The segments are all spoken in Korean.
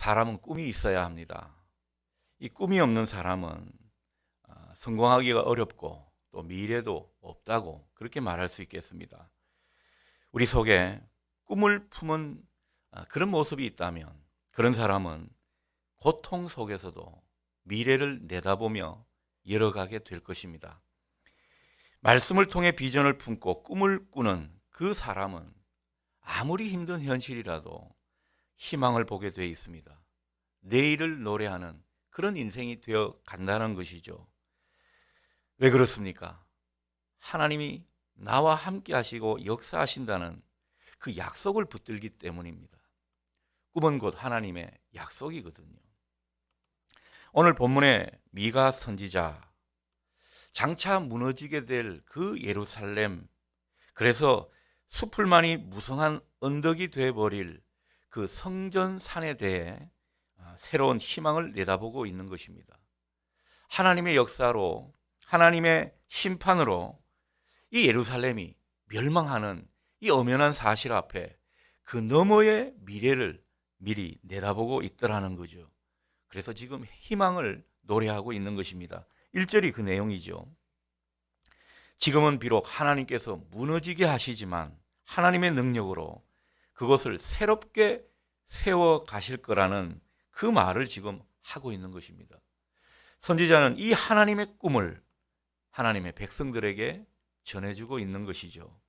사람은 꿈이 있어야 합니다. 이 꿈이 없는 사람은 성공하기가 어렵고 또 미래도 없다고 그렇게 말할 수 있겠습니다. 우리 속에 꿈을 품은 그런 모습이 있다면 그런 사람은 고통 속에서도 미래를 내다보며 열어가게 될 것입니다. 말씀을 통해 비전을 품고 꿈을 꾸는 그 사람은 아무리 힘든 현실이라도 희망을 보게 되어 있습니다. 내일을 노래하는 그런 인생이 되어 간다는 것이죠. 왜 그렇습니까? 하나님이 나와 함께 하시고 역사하신다는 그 약속을 붙들기 때문입니다. 꿈은 곧 하나님의 약속이거든요. 오늘 본문의 미가 선지자, 장차 무너지게 될 그 예루살렘, 그래서 수풀만이 무성한 언덕이 되어버릴 그 성전산에 대해 새로운 희망을 내다보고 있는 것입니다. 하나님의 역사로, 하나님의 심판으로 이 예루살렘이 멸망하는 이 엄연한 사실 앞에 그 너머의 미래를 미리 내다보고 있더라는 거죠. 그래서 지금 희망을 노래하고 있는 것입니다. 1절이 그 내용이죠. 지금은 비록 하나님께서 무너지게 하시지만 하나님의 능력으로 그것을 새롭게 세워 가실 거라는 그 말을 지금 하고 있는 것입니다. 선지자는 이 하나님의 꿈을 하나님의 백성들에게 전해주고 있는 것이죠.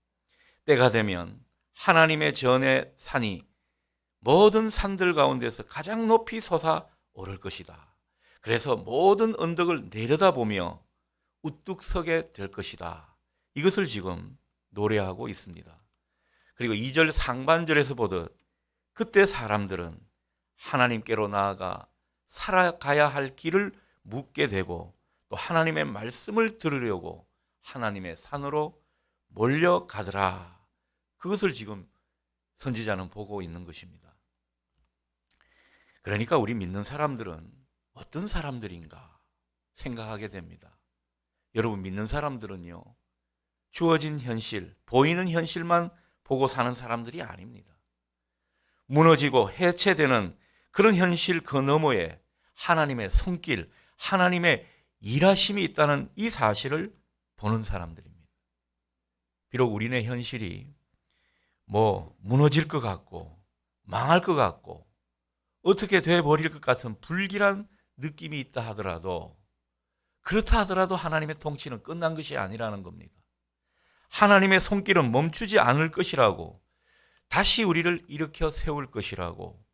때가 되면 하나님의 전의 산이 모든 산들 가운데서 가장 높이 솟아오를 것이다. 그래서 모든 언덕을 내려다보며 우뚝 서게 될 것이다. 이것을 지금 노래하고 있습니다. 그리고 2절 상반절에서 보듯 그때 사람들은 하나님께로 나아가 살아가야 할 길을 묻게 되고 또 하나님의 말씀을 들으려고 하나님의 산으로 몰려가더라. 그것을 지금 선지자는 보고 있는 것입니다. 그러니까 우리 믿는 사람들은 어떤 사람들인가 생각하게 됩니다. 여러분, 믿는 사람들은요, 주어진 현실, 보이는 현실만 보고 사는 사람들이 아닙니다. 무너지고 해체되는 그런 현실 그 너머에 하나님의 손길, 하나님의 일하심이 있다는 이 사실을 보는 사람들입니다. 비록 우리네 현실이 무너질 것 같고 망할 것 같고 어떻게 돼버릴 것 같은 불길한 느낌이 있다 하더라도, 그렇다 하더라도 하나님의 통치는 끝난 것이 아니라는 겁니다. 하나님의 손길은 멈추지 않을 것이라고, 다시 우리를 일으켜 세울 것이라고,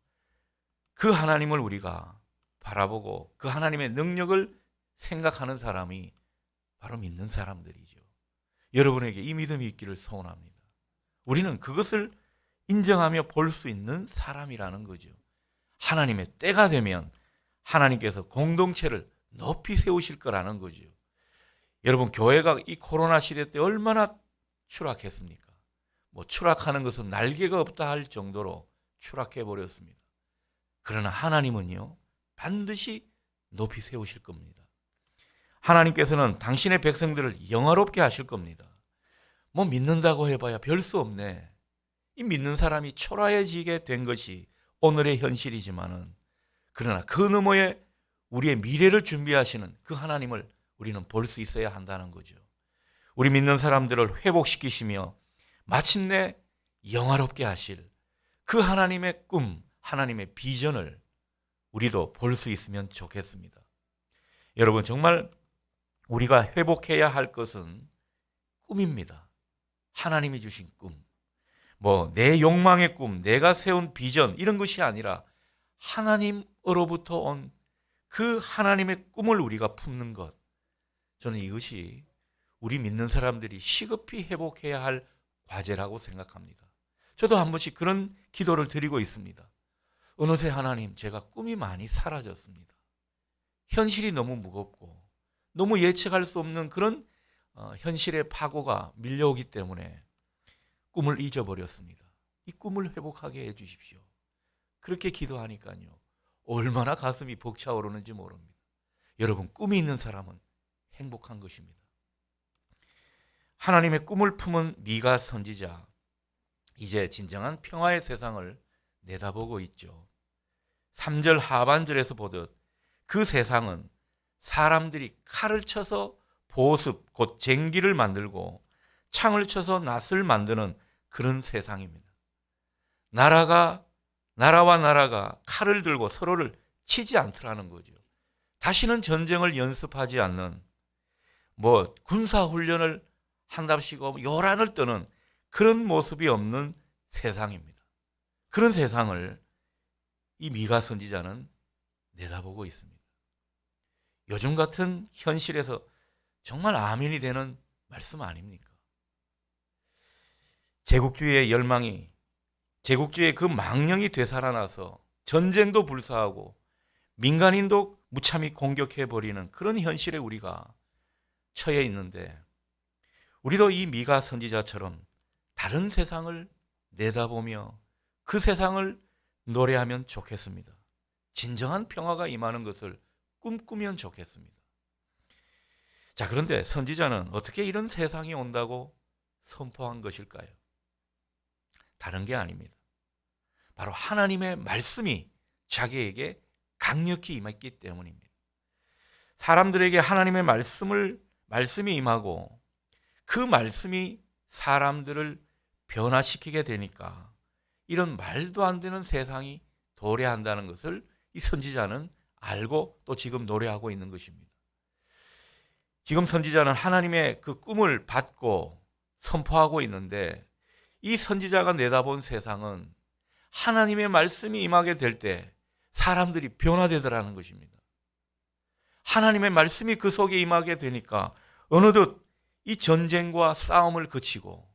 그 하나님을 우리가 바라보고 그 하나님의 능력을 생각하는 사람이 바로 믿는 사람들이죠. 여러분에게 이 믿음이 있기를 소원합니다. 우리는 그것을 인정하며 볼 수 있는 사람이라는 거죠. 하나님의 때가 되면 하나님께서 공동체를 높이 세우실 거라는 거죠. 여러분, 교회가 이 코로나 시대 때 얼마나 추락했습니까? 추락하는 것은 날개가 없다 할 정도로 추락해 버렸습니다. 그러나 하나님은요, 반드시 높이 세우실 겁니다. 하나님께서는 당신의 백성들을 영화롭게 하실 겁니다. 믿는다고 해봐야 별 수 없네. 이 믿는 사람이 초라해지게 된 것이 오늘의 현실이지만은, 그러나 그 너머에 우리의 미래를 준비하시는 그 하나님을 우리는 볼 수 있어야 한다는 거죠. 우리 믿는 사람들을 회복시키시며 마침내 영화롭게 하실 그 하나님의 꿈, 하나님의 비전을 우리도 볼 수 있으면 좋겠습니다. 여러분, 정말 우리가 회복해야 할 것은 꿈입니다. 하나님이 주신 꿈. 내 욕망의 꿈, 내가 세운 비전, 이런 것이 아니라 하나님으로부터 온 그 하나님의 꿈을 우리가 품는 것. 저는 이것이 우리 믿는 사람들이 시급히 회복해야 할 과제라고 생각합니다. 저도 한 번씩 그런 기도를 드리고 있습니다. 어느새 하나님, 제가 꿈이 많이 사라졌습니다. 현실이 너무 무겁고 너무 예측할 수 없는 그런 현실의 파고가 밀려오기 때문에 꿈을 잊어버렸습니다. 이 꿈을 회복하게 해 주십시오. 그렇게 기도하니까요, 얼마나 가슴이 벅차오르는지 모릅니다. 여러분, 꿈이 있는 사람은 행복한 것입니다. 하나님의 꿈을 품은 미가 선지자, 이제 진정한 평화의 세상을 내다보고 있죠. 3절 하반절에서 보듯 그 세상은 사람들이 칼을 쳐서 보습, 곧 쟁기를 만들고 창을 쳐서 낫을 만드는 그런 세상입니다. 나라와 나라가 칼을 들고 서로를 치지 않더라는 거죠. 다시는 전쟁을 연습하지 않는, 군사훈련을 한답시고 요란을 떠는 그런 모습이 없는 세상입니다. 그런 세상을 이 미가 선지자는 내다보고 있습니다. 요즘 같은 현실에서 정말 아멘이 되는 말씀 아닙니까? 제국주의의 열망이, 제국주의의 그 망령이 되살아나서 전쟁도 불사하고 민간인도 무참히 공격해버리는 그런 현실에 우리가 처해 있는데, 우리도 이 미가 선지자처럼 다른 세상을 내다보며 그 세상을 노래하면 좋겠습니다. 진정한 평화가 임하는 것을 꿈꾸면 좋겠습니다. 자, 그런데 선지자는 어떻게 이런 세상이 온다고 선포한 것일까요? 다른 게 아닙니다. 바로 하나님의 말씀이 자기에게 강력히 임했기 때문입니다. 사람들에게 하나님의 말씀이 임하고 그 말씀이 사람들을 변화시키게 되니까 이런 말도 안 되는 세상이 도래한다는 것을 이 선지자는 알고 또 지금 노래하고 있는 것입니다. 지금 선지자는 하나님의 그 꿈을 받고 선포하고 있는데, 이 선지자가 내다본 세상은 하나님의 말씀이 임하게 될 때 사람들이 변화되더라는 것입니다. 하나님의 말씀이 그 속에 임하게 되니까 어느덧 이 전쟁과 싸움을 그치고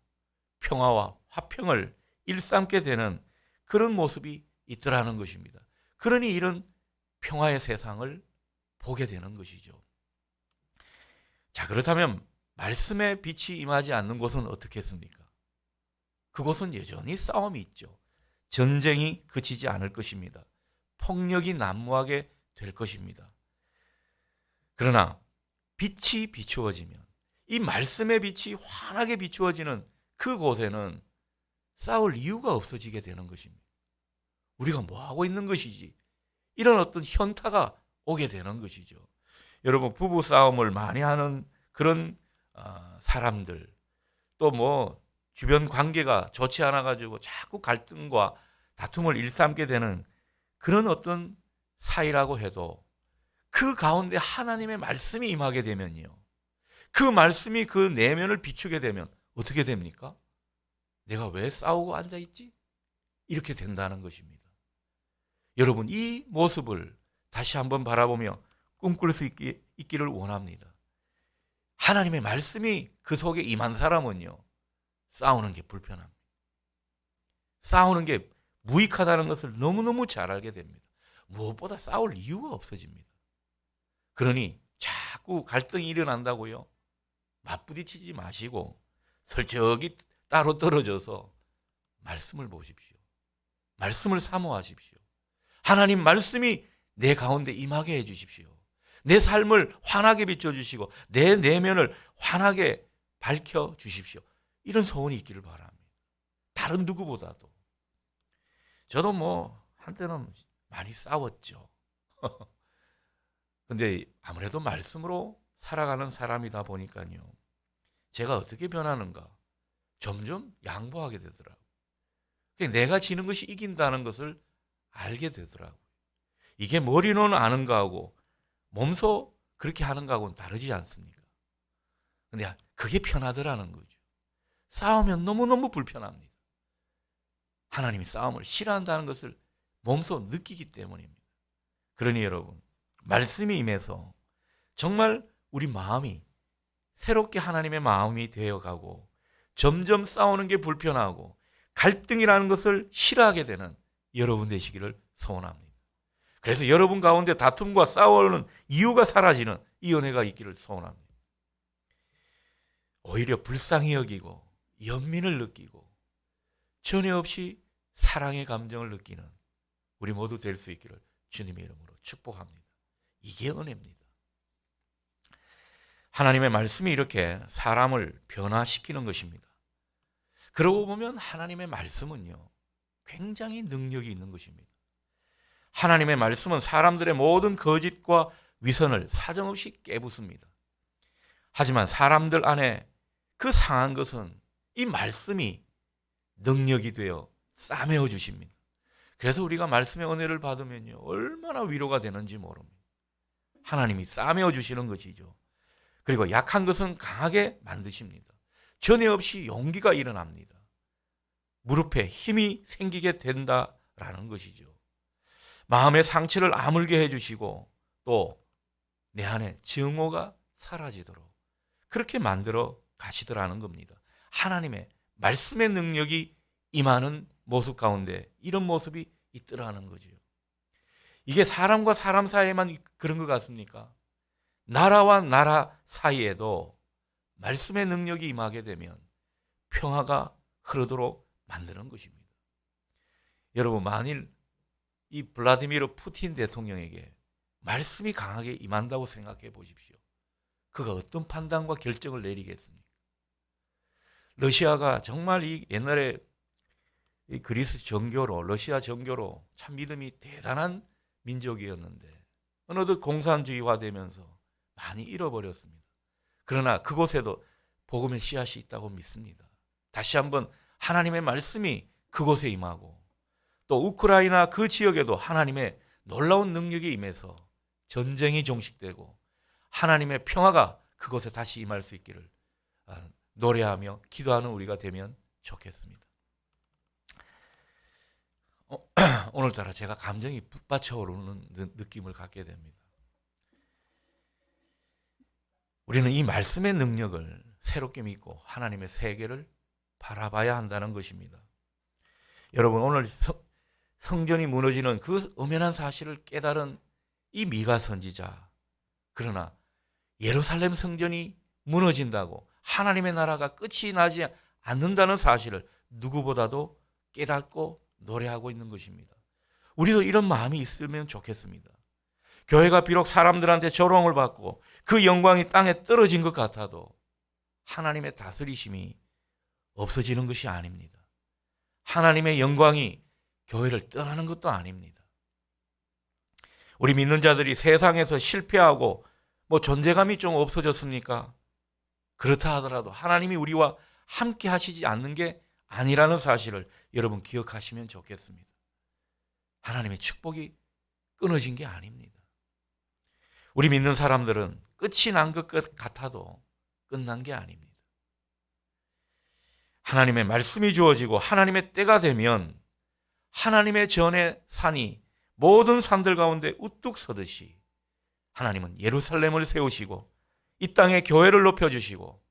평화와 화평을 일삼게 되는 그런 모습이 있더라는 것입니다. 그러니 이런 평화의 세상을 보게 되는 것이죠. 자, 그렇다면 말씀의 빛이 임하지 않는 곳은 어떻겠습니까? 그곳은 여전히 싸움이 있죠. 전쟁이 그치지 않을 것입니다. 폭력이 난무하게 될 것입니다. 그러나 빛이 비추어지면, 이 말씀의 빛이 환하게 비추어지는 그곳에는 싸울 이유가 없어지게 되는 것입니다. 우리가 뭐 하고 있는 것이지? 이런 어떤 현타가 오게 되는 것이죠. 여러분, 부부 싸움을 많이 하는 그런 사람들, 또 주변 관계가 좋지 않아 가지고 자꾸 갈등과 다툼을 일삼게 되는 그런 어떤 사이라고 해도 그 가운데 하나님의 말씀이 임하게 되면요, 그 말씀이 그 내면을 비추게 되면 어떻게 됩니까? 내가 왜 싸우고 앉아있지? 이렇게 된다는 것입니다. 여러분, 이 모습을 다시 한번 바라보며 꿈꿀 수 있기를 원합니다. 하나님의 말씀이 그 속에 임한 사람은요, 싸우는 게 불편합니다. 싸우는 게 무익하다는 것을 너무너무 잘 알게 됩니다. 무엇보다 싸울 이유가 없어집니다. 그러니 자꾸 갈등이 일어난다고요, 맞부딪히지 마시고 설적이 따로 떨어져서 말씀을 보십시오. 말씀을 사모하십시오. 하나님 말씀이 내 가운데 임하게 해주십시오. 내 삶을 환하게 비춰주시고 내 내면을 환하게 밝혀주십시오. 이런 소원이 있기를 바랍니다. 다른 누구보다도. 저도 한때는 많이 싸웠죠. 근데 아무래도 말씀으로 살아가는 사람이다 보니까요, 제가 어떻게 변하는가 점점 양보하게 되더라고요. 내가 지는 것이 이긴다는 것을 알게 되더라고요. 이게 머리로는 아는 거하고 몸소 그렇게 하는 거하고는 다르지 않습니까? 근데 그게 편하더라는 거죠. 싸우면 너무너무 불편합니다. 하나님이 싸움을 싫어한다는 것을 몸소 느끼기 때문입니다. 그러니 여러분, 말씀이 임해서 정말 우리 마음이 새롭게 하나님의 마음이 되어가고 점점 싸우는 게 불편하고 갈등이라는 것을 싫어하게 되는 여러분 되시기를 소원합니다. 그래서 여러분 가운데 다툼과 싸우는 이유가 사라지는 이 은혜가 있기를 소원합니다. 오히려 불쌍히 여기고 연민을 느끼고 전혀 없이 사랑의 감정을 느끼는 우리 모두 될 수 있기를 주님의 이름으로 축복합니다. 이게 은혜입니다. 하나님의 말씀이 이렇게 사람을 변화시키는 것입니다. 그러고 보면 하나님의 말씀은요, 굉장히 능력이 있는 것입니다. 하나님의 말씀은 사람들의 모든 거짓과 위선을 사정없이 깨부숩니다. 하지만 사람들 안에 그 상한 것은 이 말씀이 능력이 되어 싸매어 주십니다. 그래서 우리가 말씀의 은혜를 받으면요, 얼마나 위로가 되는지 모릅니다. 하나님이 싸매어 주시는 것이죠. 그리고 약한 것은 강하게 만드십니다. 전에 없이 용기가 일어납니다. 무릎에 힘이 생기게 된다라는 것이죠. 마음의 상처를 아물게 해주시고 또 내 안에 증오가 사라지도록 그렇게 만들어 가시더라는 겁니다. 하나님의 말씀의 능력이 임하는 모습 가운데 이런 모습이 있더라는 거죠. 이게 사람과 사람 사이에만 그런 것 같습니까? 나라와 나라 사이에도 말씀의 능력이 임하게 되면 평화가 흐르도록 만드는 것입니다. 여러분, 만일 이 블라디미르 푸틴 대통령에게 말씀이 강하게 임한다고 생각해 보십시오. 그가 어떤 판단과 결정을 내리겠습니까? 러시아가 정말 이 옛날에 이 그리스 정교로, 러시아 정교로 참 믿음이 대단한 민족이었는데 어느덧 공산주의화되면서 많이 잃어버렸습니다. 그러나 그곳에도 복음의 씨앗이 있다고 믿습니다. 다시 한번 하나님의 말씀이 그곳에 임하고 또 우크라이나 그 지역에도 하나님의 놀라운 능력이 임해서 전쟁이 종식되고 하나님의 평화가 그곳에 다시 임할 수 있기를 노래하며 기도하는 우리가 되면 좋겠습니다. 오늘따라 제가 감정이 북받쳐 오르는 느낌을 갖게 됩니다. 우리는 이 말씀의 능력을 새롭게 믿고 하나님의 세계를 바라봐야 한다는 것입니다. 여러분, 오늘 성전이 무너지는 그 엄연한 사실을 깨달은 이 미가 선지자, 그러나 예루살렘 성전이 무너진다고 하나님의 나라가 끝이 나지 않는다는 사실을 누구보다도 깨닫고 노래하고 있는 것입니다. 우리도 이런 마음이 있으면 좋겠습니다. 교회가 비록 사람들한테 조롱을 받고 그 영광이 땅에 떨어진 것 같아도 하나님의 다스리심이 없어지는 것이 아닙니다. 하나님의 영광이 교회를 떠나는 것도 아닙니다. 우리 믿는 자들이 세상에서 실패하고 존재감이 좀 없어졌습니까? 그렇다 하더라도 하나님이 우리와 함께 하시지 않는 게 아니라는 사실을 여러분 기억하시면 좋겠습니다. 하나님의 축복이 끊어진 게 아닙니다. 우리 믿는 사람들은 끝이 난 것 같아도 끝난 게 아닙니다. 하나님의 말씀이 주어지고 하나님의 때가 되면 하나님의 전의 산이 모든 산들 가운데 우뚝 서듯이 하나님은 예루살렘을 세우시고 이 땅에 교회를 높여주시고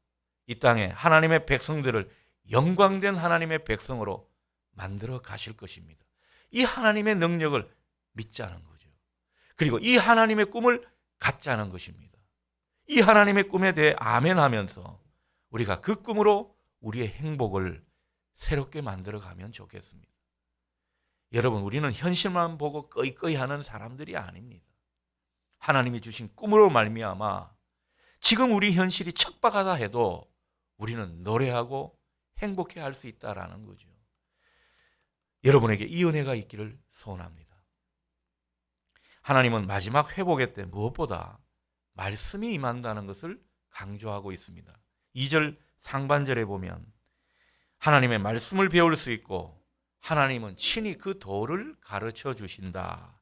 이 땅에 하나님의 백성들을 영광된 하나님의 백성으로 만들어 가실 것입니다. 이 하나님의 능력을 믿자는 거죠. 그리고 이 하나님의 꿈을 갖자는 것입니다. 이 하나님의 꿈에 대해 아멘하면서 우리가 그 꿈으로 우리의 행복을 새롭게 만들어 가면 좋겠습니다. 여러분, 우리는 현실만 보고 꺼이꺼이 하는 사람들이 아닙니다. 하나님이 주신 꿈으로 말미암아 지금 우리 현실이 척박하다 해도 우리는 노래하고 행복해 할 수 있다라는 거죠. 여러분에게 이 은혜가 있기를 소원합니다. 하나님은 마지막 회복의 때 무엇보다 말씀이 임한다는 것을 강조하고 있습니다. 2절 상반절에 보면 하나님의 말씀을 배울 수 있고 하나님은 친히 그 도를 가르쳐 주신다.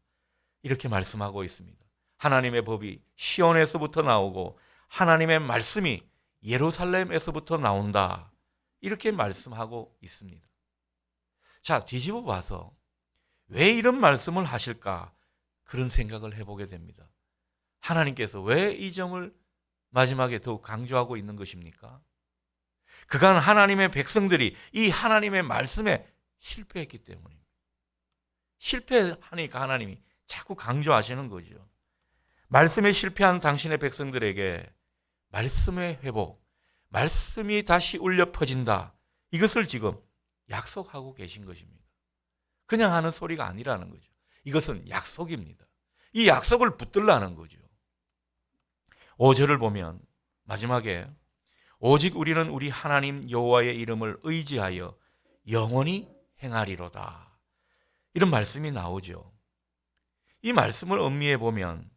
이렇게 말씀하고 있습니다. 하나님의 법이 시온에서부터 나오고 하나님의 말씀이 예루살렘에서부터 나온다. 이렇게 말씀하고 있습니다. 자, 뒤집어 봐서 왜 이런 말씀을 하실까? 그런 생각을 해보게 됩니다. 하나님께서 왜 이 점을 마지막에 더욱 강조하고 있는 것입니까? 그간 하나님의 백성들이 이 하나님의 말씀에 실패했기 때문입니다. 실패하니까 하나님이 자꾸 강조하시는 거죠. 말씀에 실패한 당신의 백성들에게 말씀의 회복, 말씀이 다시 울려 퍼진다. 이것을 지금 약속하고 계신 것입니다. 그냥 하는 소리가 아니라는 거죠. 이것은 약속입니다. 이 약속을 붙들라는 거죠. 5절을 보면 마지막에 오직 우리는 우리 하나님 여호와의 이름을 의지하여 영원히 행하리로다. 이런 말씀이 나오죠. 이 말씀을 음미해 보면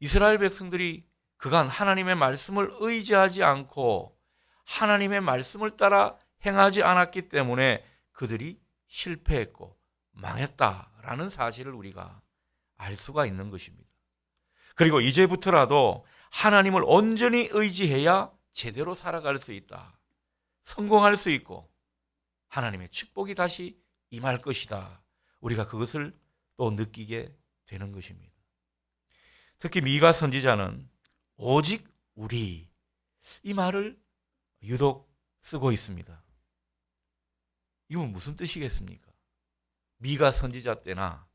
이스라엘 백성들이 그간 하나님의 말씀을 의지하지 않고 하나님의 말씀을 따라 행하지 않았기 때문에 그들이 실패했고 망했다라는 사실을 우리가 알 수가 있는 것입니다. 그리고 이제부터라도 하나님을 온전히 의지해야 제대로 살아갈 수 있다. 성공할 수 있고 하나님의 축복이 다시 임할 것이다. 우리가 그것을 또 느끼게 되는 것입니다. 특히 미가 선지자는 오직 우리, 이 말을 유독 쓰고 있습니다. 이건 무슨 뜻이겠습니까? 미가 선지자 때나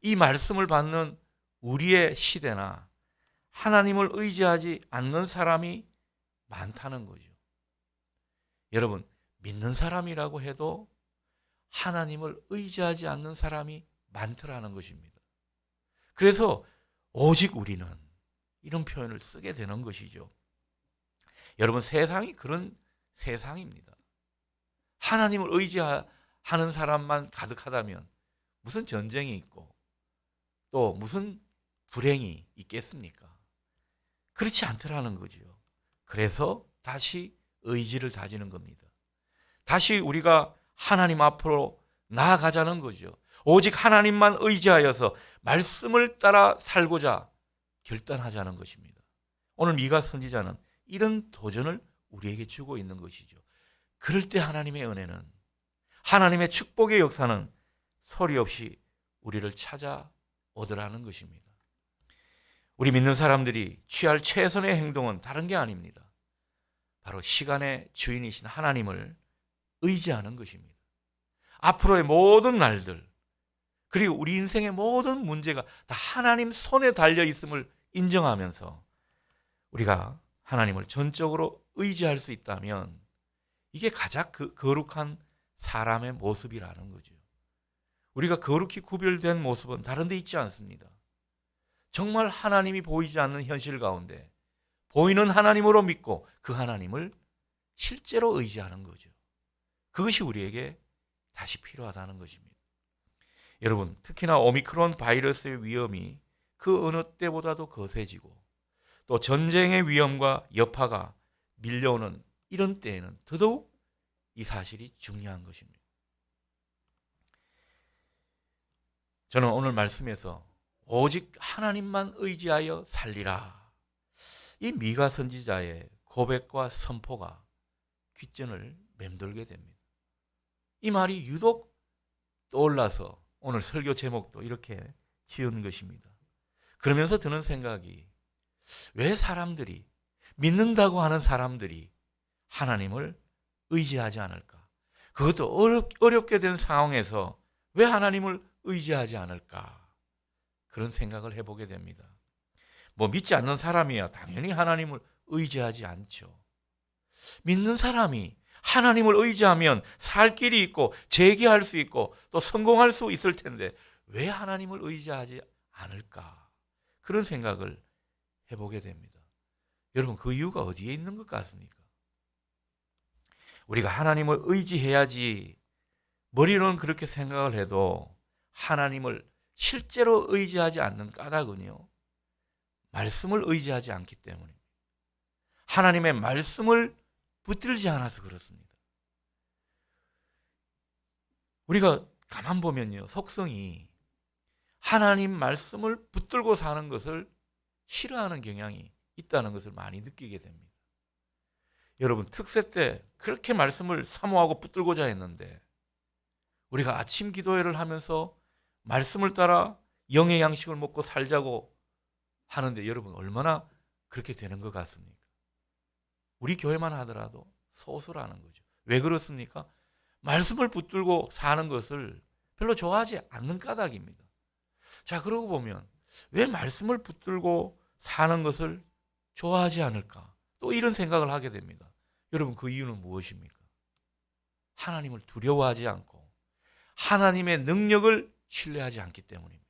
이 말씀을 받는 우리의 시대나 하나님을 의지하지 않는 사람이 많다는 거죠. 여러분, 믿는 사람이라고 해도 하나님을 의지하지 않는 사람이 많더라는 것입니다. 그래서 오직 우리는 이런 표현을 쓰게 되는 것이죠. 여러분, 세상이 그런 세상입니다. 하나님을 의지하는 사람만 가득하다면 무슨 전쟁이 있고 또 무슨 불행이 있겠습니까? 그렇지 않더라는 거죠. 그래서 다시 의지를 다지는 겁니다. 다시 우리가 하나님 앞으로 나아가자는 거죠. 오직 하나님만 의지하여서 말씀을 따라 살고자 결단하자는 것입니다. 오늘 미가 선지자는 이런 도전을 우리에게 주고 있는 것이죠. 그럴 때 하나님의 은혜는, 하나님의 축복의 역사는 소리 없이 우리를 찾아오더라는 것입니다. 우리 믿는 사람들이 취할 최선의 행동은 다른 게 아닙니다. 바로 시간의 주인이신 하나님을 의지하는 것입니다. 앞으로의 모든 날들, 그리고 우리 인생의 모든 문제가 다 하나님 손에 달려 있음을 인정하면서 우리가 하나님을 전적으로 의지할 수 있다면 이게 가장 거룩한 사람의 모습이라는 거죠. 우리가 거룩히 구별된 모습은 다른 데 있지 않습니다. 정말 하나님이 보이지 않는 현실 가운데 보이는 하나님으로 믿고 그 하나님을 실제로 의지하는 거죠. 그것이 우리에게 다시 필요하다는 것입니다. 여러분, 특히나 오미크론 바이러스의 위험이 그 어느 때보다도 거세지고 또 전쟁의 위험과 여파가 밀려오는 이런 때에는 더더욱 이 사실이 중요한 것입니다. 저는 오늘 말씀에서 오직 하나님만 의지하여 살리라, 이 미가 선지자의 고백과 선포가 귓전을 맴돌게 됩니다. 이 말이 유독 떠올라서 오늘 설교 제목도 이렇게 지은 것입니다. 그러면서 드는 생각이, 왜 사람들이, 믿는다고 하는 사람들이 하나님을 의지하지 않을까? 그것도 어렵게 된 상황에서 왜 하나님을 의지하지 않을까? 그런 생각을 해보게 됩니다. 뭐 믿지 않는 사람이야 당연히 하나님을 의지하지 않죠. 믿는 사람이 하나님을 의지하면 살 길이 있고 재기할 수 있고 또 성공할 수 있을 텐데 왜 하나님을 의지하지 않을까? 그런 생각을 해보게 됩니다. 여러분, 그 이유가 어디에 있는 것 같습니까? 우리가 하나님을 의지해야지 머리로는 그렇게 생각을 해도 하나님을 실제로 의지하지 않는 까닭은요, 말씀을 의지하지 않기 때문입니다. 하나님의 말씀을 붙들지 않아서 그렇습니다. 우리가 가만 보면요, 속성이 하나님 말씀을 붙들고 사는 것을 싫어하는 경향이 있다는 것을 많이 느끼게 됩니다. 여러분, 특세 때 그렇게 말씀을 사모하고 붙들고자 했는데 우리가 아침 기도회를 하면서 말씀을 따라 영의 양식을 먹고 살자고 하는데 여러분, 얼마나 그렇게 되는 것 같습니까? 우리 교회만 하더라도 소수라는 거죠. 왜 그렇습니까? 말씀을 붙들고 사는 것을 별로 좋아하지 않는 까닭입니다. 자, 그러고 보면 왜 말씀을 붙들고 사는 것을 좋아하지 않을까? 또 이런 생각을 하게 됩니다. 여러분, 그 이유는 무엇입니까? 하나님을 두려워하지 않고 하나님의 능력을 신뢰하지 않기 때문입니다.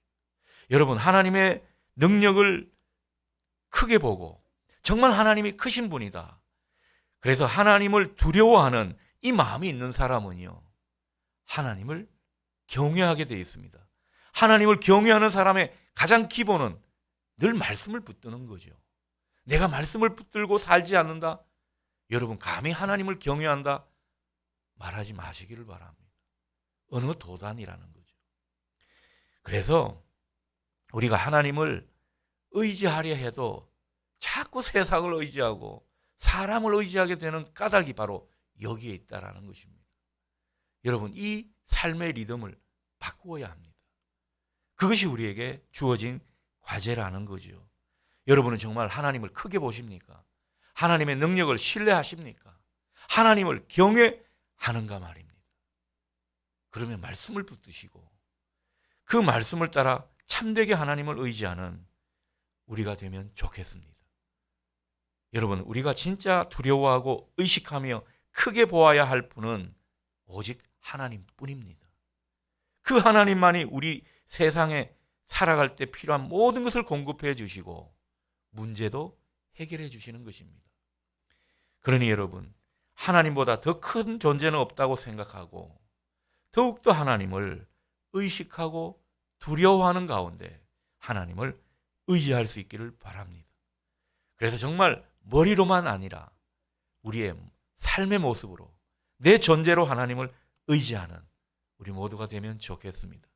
여러분, 하나님의 능력을 크게 보고 정말 하나님이 크신 분이다, 그래서 하나님을 두려워하는 이 마음이 있는 사람은요, 하나님을 경외하게 되어 있습니다. 하나님을 경외하는 사람의 가장 기본은 늘 말씀을 붙드는 거죠. 내가 말씀을 붙들고 살지 않는다? 여러분, 감히 하나님을 경외한다? 말하지 마시기를 바랍니다. 어느 도단이라는 거죠. 그래서 우리가 하나님을 의지하려 해도 자꾸 세상을 의지하고 사람을 의지하게 되는 까닭이 바로 여기에 있다라는 것입니다. 여러분, 이 삶의 리듬을 바꾸어야 합니다. 그것이 우리에게 주어진 과제라는 거죠. 여러분은 정말 하나님을 크게 보십니까? 하나님의 능력을 신뢰하십니까? 하나님을 경외하는가 말입니다. 그러면 말씀을 붙드시고 그 말씀을 따라 참되게 하나님을 의지하는 우리가 되면 좋겠습니다. 여러분, 우리가 진짜 두려워하고 의식하며 크게 보아야 할 분은 오직 하나님뿐입니다. 그 하나님만이 우리 세상에 살아갈 때 필요한 모든 것을 공급해 주시고 문제도 해결해 주시는 것입니다. 그러니 여러분, 하나님보다 더 큰 존재는 없다고 생각하고 더욱더 하나님을 의식하고 두려워하는 가운데 하나님을 의지할 수 있기를 바랍니다. 그래서 정말 머리로만 아니라 우리의 삶의 모습으로 내 존재로 하나님을 의지하는 우리 모두가 되면 좋겠습니다.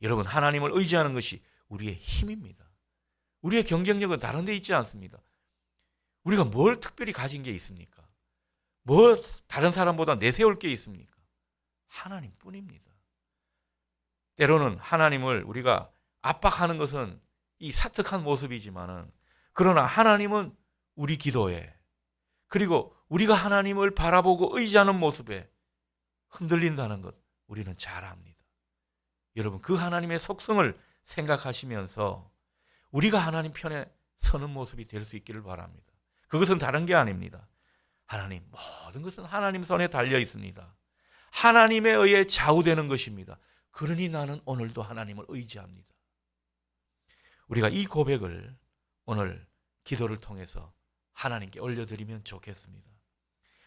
여러분, 하나님을 의지하는 것이 우리의 힘입니다. 우리의 경쟁력은 다른 데 있지 않습니다. 우리가 뭘 특별히 가진 게 있습니까? 뭐 다른 사람보다 내세울 게 있습니까? 하나님뿐입니다. 때로는 하나님을 우리가 압박하는 것은 이 사특한 모습이지만은, 그러나 하나님은 우리 기도에, 그리고 우리가 하나님을 바라보고 의지하는 모습에 흔들린다는 것 우리는 잘 압니다. 여러분, 그 하나님의 속성을 생각하시면서 우리가 하나님 편에 서는 모습이 될 수 있기를 바랍니다. 그것은 다른 게 아닙니다. 하나님, 모든 것은 하나님 손에 달려 있습니다. 하나님에 의해 좌우되는 것입니다. 그러니 나는 오늘도 하나님을 의지합니다. 우리가 이 고백을 오늘 기도를 통해서 하나님께 올려드리면 좋겠습니다.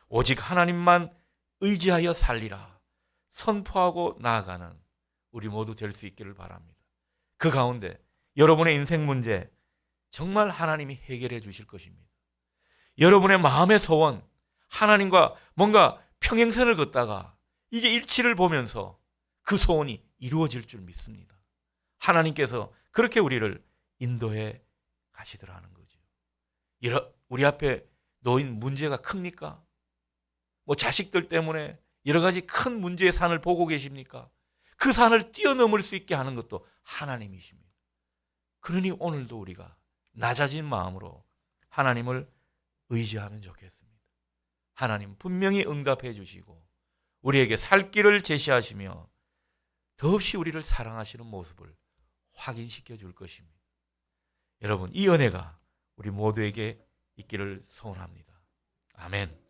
오직 하나님만 의지하여 살리라 선포하고 나아가는 우리 모두 될 수 있기를 바랍니다. 그 가운데 여러분의 인생 문제 정말 하나님이 해결해 주실 것입니다. 여러분의 마음의 소원, 하나님과 뭔가 평행선을 걷다가 이게 일치를 보면서 그 소원이 이루어질 줄 믿습니다. 하나님께서 그렇게 우리를 인도해 가시더라는 거죠. 우리 앞에 놓인 문제가 큽니까? 뭐 자식들 때문에 여러 가지 큰 문제의 산을 보고 계십니까? 그 산을 뛰어넘을 수 있게 하는 것도 하나님이십니다. 그러니 오늘도 우리가 낮아진 마음으로 하나님을 의지하면 좋겠습니다. 하나님 분명히 응답해 주시고 우리에게 살 길을 제시하시며 더없이 우리를 사랑하시는 모습을 확인시켜 줄 것입니다. 여러분, 이 은혜가 우리 모두에게 있기를 소원합니다. 아멘.